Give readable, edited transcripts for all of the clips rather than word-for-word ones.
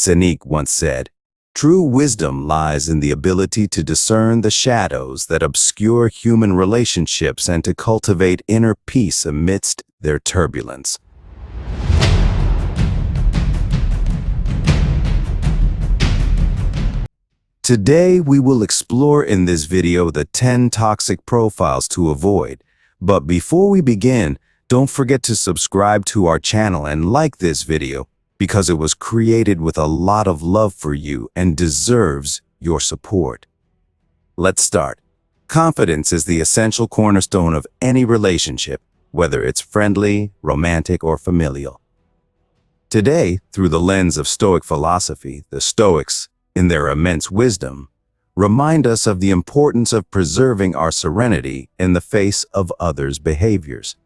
Seneca once said, "True wisdom lies in the ability to discern the shadows that obscure human relationships and to cultivate inner peace amidst their turbulence." Today, we will explore in this video the 10 toxic profiles to avoid. But before we begin, don't forget to subscribe to our channel and like this video, because it was created with a lot of love for you and deserves your support. Let's start. Confidence is the essential cornerstone of any relationship, whether it's friendly, romantic, or familial. Today, through the lens of Stoic philosophy, the Stoics, in their immense wisdom, remind us of the importance of preserving our serenity in the face of others' behaviors.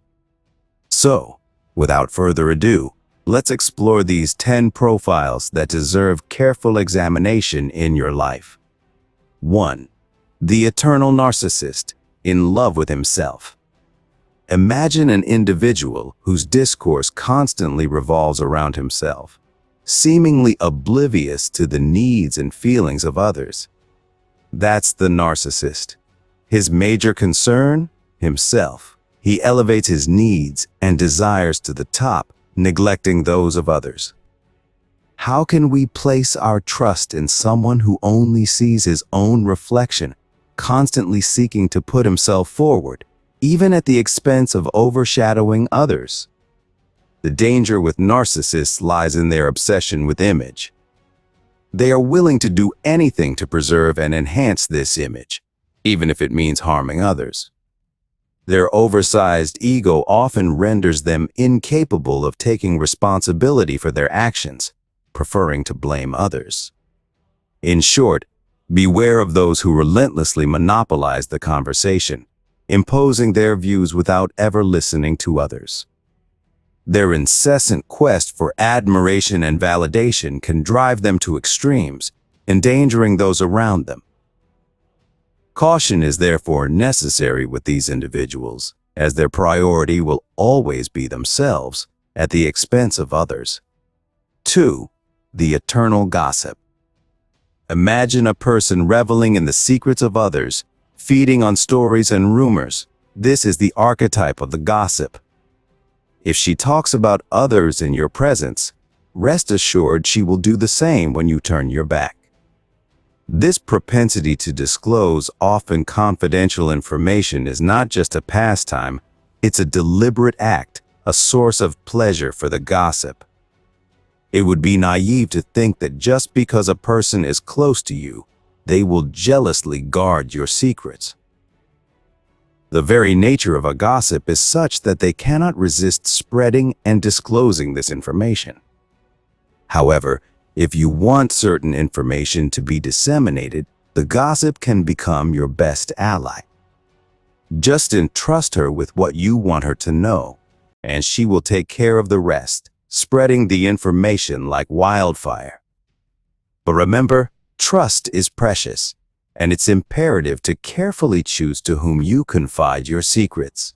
So, without further ado, let's explore these 10 profiles that deserve careful examination in your life. 1. The eternal narcissist, in love with himself. Imagine an individual whose discourse constantly revolves around himself, seemingly oblivious to the needs and feelings of others. That's the narcissist. His major concern? Himself. He elevates his needs and desires to the top, neglecting those of others. How can we place our trust in someone who only sees his own reflection, constantly seeking to put himself forward, even at the expense of overshadowing others? The danger with narcissists lies in their obsession with image. They are willing to do anything to preserve and enhance this image, even if it means harming others. Their oversized ego often renders them incapable of taking responsibility for their actions, preferring to blame others. In short, beware of those who relentlessly monopolize the conversation, imposing their views without ever listening to others. Their incessant quest for admiration and validation can drive them to extremes, endangering those around them. Caution is therefore necessary with these individuals, as their priority will always be themselves at the expense of others. 2. The eternal gossip. Imagine a person reveling in the secrets of others, feeding on stories and rumors. This is the archetype of the gossip. If she talks about others in your presence, rest assured she will do the same when you turn your back. This propensity to disclose often confidential information is not just a pastime, it's a deliberate act, a source of pleasure for the gossip. It would be naive to think that just because a person is close to you, they will jealously guard your secrets. The very nature of a gossip is such that they cannot resist spreading and disclosing this information. However, if you want certain information to be disseminated, the gossip can become your best ally. Just entrust her with what you want her to know, and she will take care of the rest, spreading the information like wildfire. But remember, trust is precious, and it's imperative to carefully choose to whom you confide your secrets.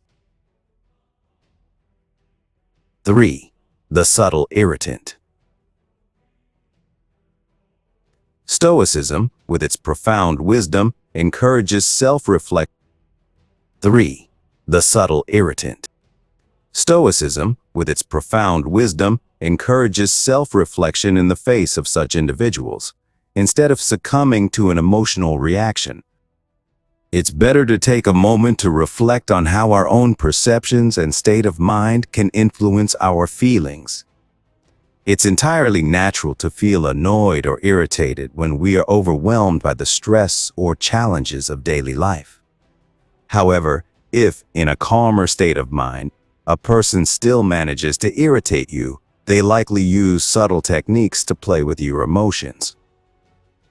3. The subtle irritant. Stoicism, with its profound wisdom, encourages self-reflection. 3. The subtle irritant. Stoicism, with its profound wisdom, encourages self-reflection in the face of such individuals, instead of succumbing to an emotional reaction. It's better to take a moment to reflect on how our own perceptions and state of mind can influence our feelings. It's entirely natural to feel annoyed or irritated when we are overwhelmed by the stress or challenges of daily life. However, if, in a calmer state of mind, a person still manages to irritate you, they likely use subtle techniques to play with your emotions.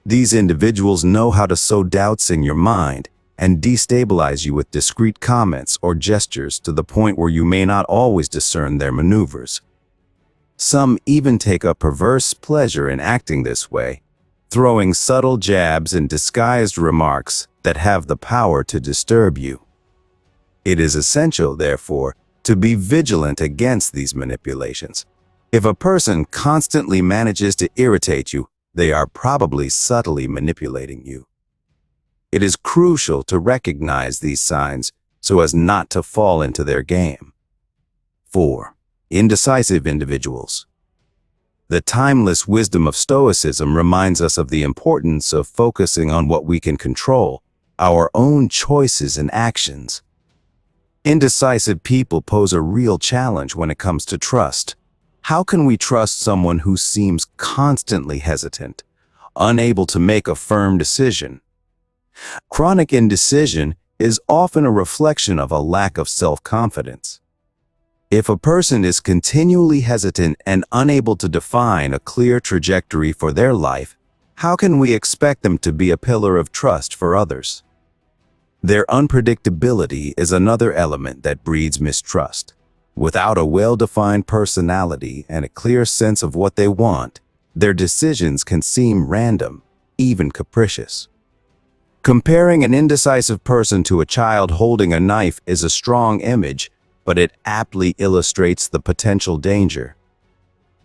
These individuals know how to sow doubts in your mind and destabilize you with discreet comments or gestures to the point where you may not always discern their maneuvers. Some even take a perverse pleasure in acting this way, throwing subtle jabs and disguised remarks that have the power to disturb you. It is essential, therefore, to be vigilant against these manipulations, If a person constantly manages to irritate you, they are probably subtly manipulating you. It is crucial to recognize these signs so as not to fall into their game. 4. Indecisive individuals. The timeless wisdom of Stoicism reminds us of the importance of focusing on what we can control, our own choices and actions. Indecisive people pose a real challenge when it comes to trust. How can we trust someone who seems constantly hesitant, unable to make a firm decision? Chronic indecision is often a reflection of a lack of self-confidence. If a person is continually hesitant and unable to define a clear trajectory for their life, how can we expect them to be a pillar of trust for others? Their unpredictability is another element that breeds mistrust. Without a well-defined personality and a clear sense of what they want, their decisions can seem random, even capricious. Comparing an indecisive person to a child holding a knife is a strong image, but it aptly illustrates the potential danger.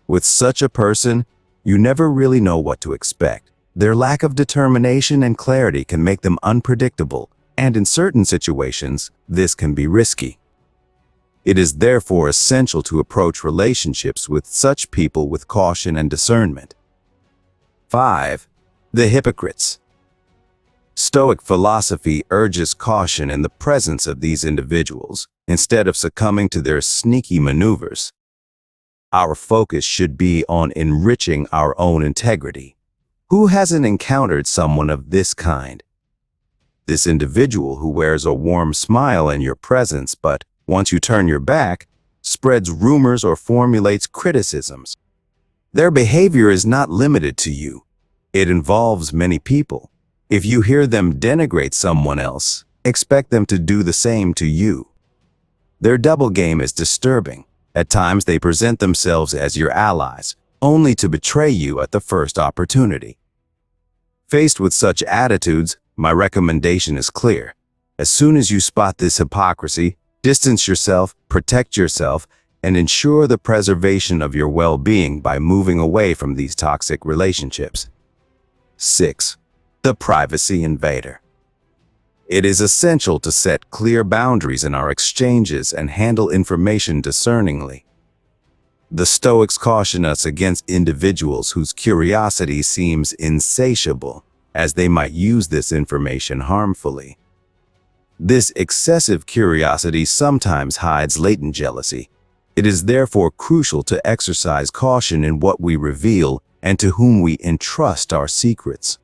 With such a person, you never really know what to expect. Their lack of determination and clarity can make them unpredictable, and in certain situations, this can be risky. It is therefore essential to approach relationships with such people with caution and discernment. 5. The hypocrites. Stoic philosophy urges caution in the presence of these individuals, instead of succumbing to their sneaky maneuvers. Our focus should be on enriching our own integrity. Who hasn't encountered someone of this kind? This individual who wears a warm smile in your presence, but once you turn your back, spreads rumors or formulates criticisms. Their behavior is not limited to you. It involves many people. If you hear them denigrate someone else, expect them to do the same to you. Their double game is disturbing. At times they present themselves as your allies, only to betray you at the first opportunity. Faced with such attitudes, my recommendation is clear. As soon as you spot this hypocrisy, distance yourself, protect yourself, and ensure the preservation of your well-being by moving away from these toxic relationships. 6. The privacy invader. It is essential to set clear boundaries in our exchanges and handle information discerningly. The Stoics caution us against individuals whose curiosity seems insatiable, as they might use this information harmfully. This excessive curiosity sometimes hides latent jealousy. It is therefore crucial to exercise caution in what we reveal and to whom we entrust our secrets.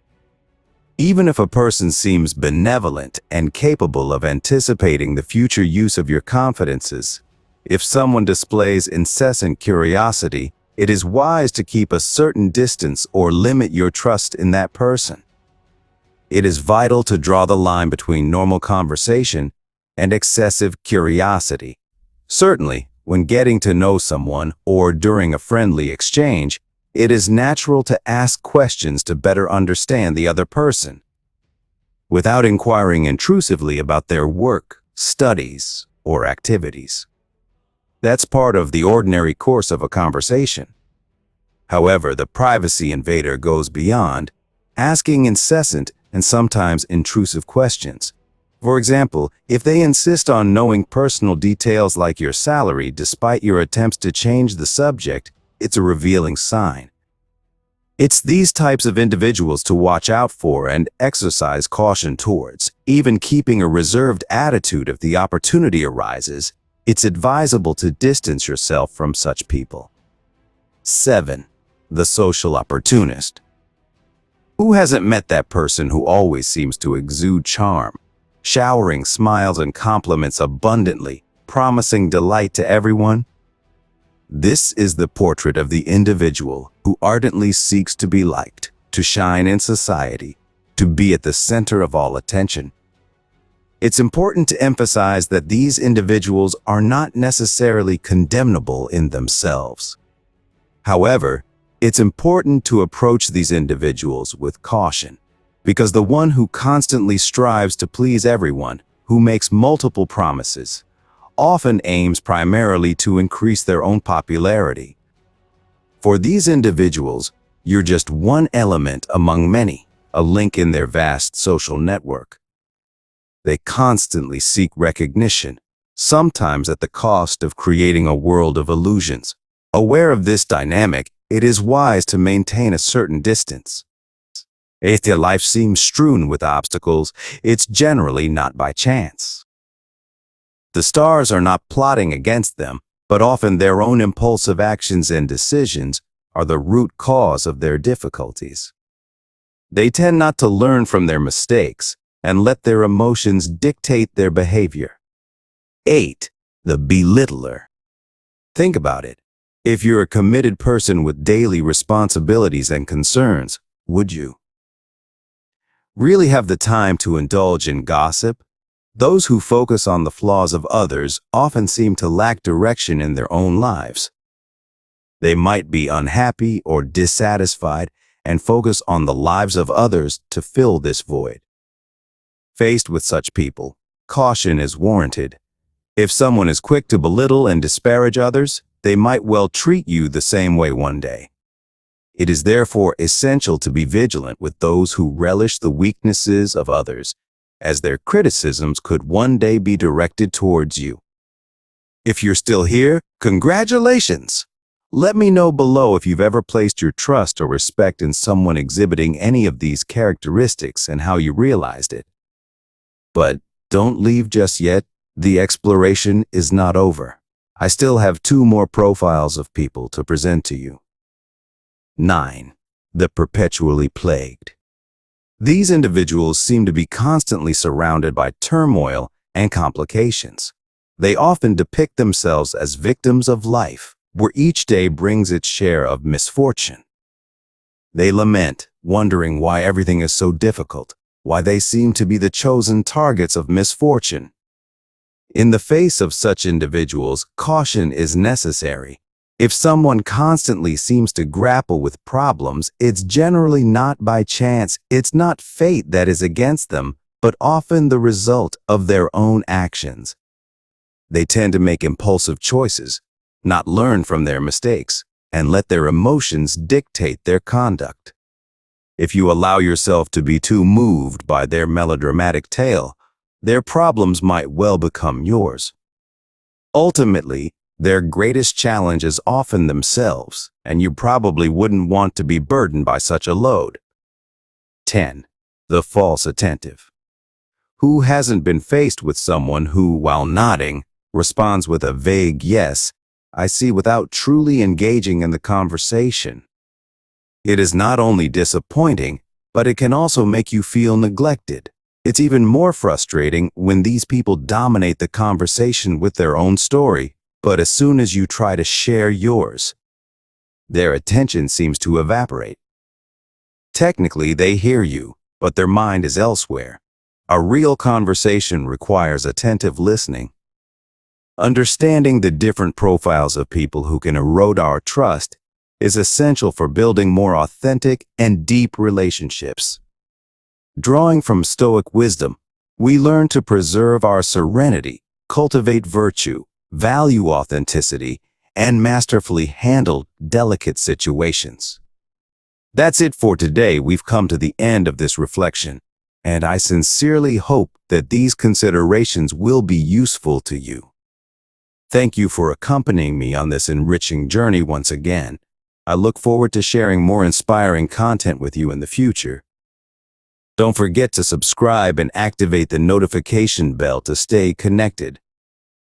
Even if a person seems benevolent and capable of anticipating the future use of your confidences, if someone displays incessant curiosity, it is wise to keep a certain distance or limit your trust in that person. It is vital to draw the line between normal conversation and excessive curiosity. Certainly, when getting to know someone or during a friendly exchange, it is natural to ask questions to better understand the other person, without inquiring intrusively about their work, studies, or activities. That's part of the ordinary course of a conversation. However, the privacy invader goes beyond, asking incessant and sometimes intrusive questions. For example, if they insist on knowing personal details like your salary despite your attempts to change the subject, it's a revealing sign. It's these types of individuals to watch out for and exercise caution towards. Even keeping a reserved attitude if the opportunity arises, it's advisable to distance yourself from such people. 7. The social opportunist. Who hasn't met that person who always seems to exude charm, showering smiles and compliments abundantly, promising delight to everyone? This is the portrait of the individual who ardently seeks to be liked, to shine in society, to be at the center of all attention. It's important to emphasize that these individuals are not necessarily condemnable in themselves. However, it's important to approach these individuals with caution, because the one who constantly strives to please everyone, who makes multiple promises, often aims primarily to increase their own popularity. For these individuals, you're just one element among many, a link in their vast social network. They constantly seek recognition, sometimes at the cost of creating a world of illusions. Aware of this dynamic, it is wise to maintain a certain distance. If their life seems strewn with obstacles, it's generally not by chance. The stars are not plotting against them, but often their own impulsive actions and decisions are the root cause of their difficulties. They tend not to learn from their mistakes and let their emotions dictate their behavior. 8. The belittler. Think about it. If you're a committed person with daily responsibilities and concerns, would you really have the time to indulge in gossip? Those who focus on the flaws of others often seem to lack direction in their own lives. They might be unhappy or dissatisfied and focus on the lives of others to fill this void. Faced with such people, caution is warranted. If someone is quick to belittle and disparage others, they might well treat you the same way one day. It is therefore essential to be vigilant with those who relish the weaknesses of others, as their criticisms could one day be directed towards you. If you're still here, congratulations! Let me know below if you've ever placed your trust or respect in someone exhibiting any of these characteristics and how you realized it. But don't leave just yet. The exploration is not over. I still have 2 more profiles of people to present to you. 9. The perpetually plagued. These individuals seem to be constantly surrounded by turmoil and complications. They often depict themselves as victims of life, where each day brings its share of misfortune. They lament, wondering why everything is so difficult, why they seem to be the chosen targets of misfortune. In the face of such individuals, caution is necessary. If someone constantly seems to grapple with problems, it's generally not by chance. It's not fate that is against them, but often the result of their own actions. They tend to make impulsive choices, not learn from their mistakes, and let their emotions dictate their conduct. If you allow yourself to be too moved by their melodramatic tale, their problems might well become yours. Ultimately, their greatest challenge is often themselves, and you probably wouldn't want to be burdened by such a load. 10. The false attentive. Who hasn't been faced with someone who, while nodding, responds with a vague yes, I see, without truly engaging in the conversation? It is not only disappointing, but it can also make you feel neglected. It's even more frustrating when these people dominate the conversation with their own story, but as soon as you try to share yours, their attention seems to evaporate. Technically, they hear you, but their mind is elsewhere. A real conversation requires attentive listening. Understanding the different profiles of people who can erode our trust is essential for building more authentic and deep relationships. Drawing from Stoic wisdom, we learn to preserve our serenity, cultivate virtue, value authenticity, and masterfully handle delicate situations. That's it for today. We've come to the end of this reflection, and I sincerely hope that these considerations will be useful to you. Thank you for accompanying me on this enriching journey once again. I look forward to sharing more inspiring content with you in the future. Don't forget to subscribe and activate the notification bell to stay connected.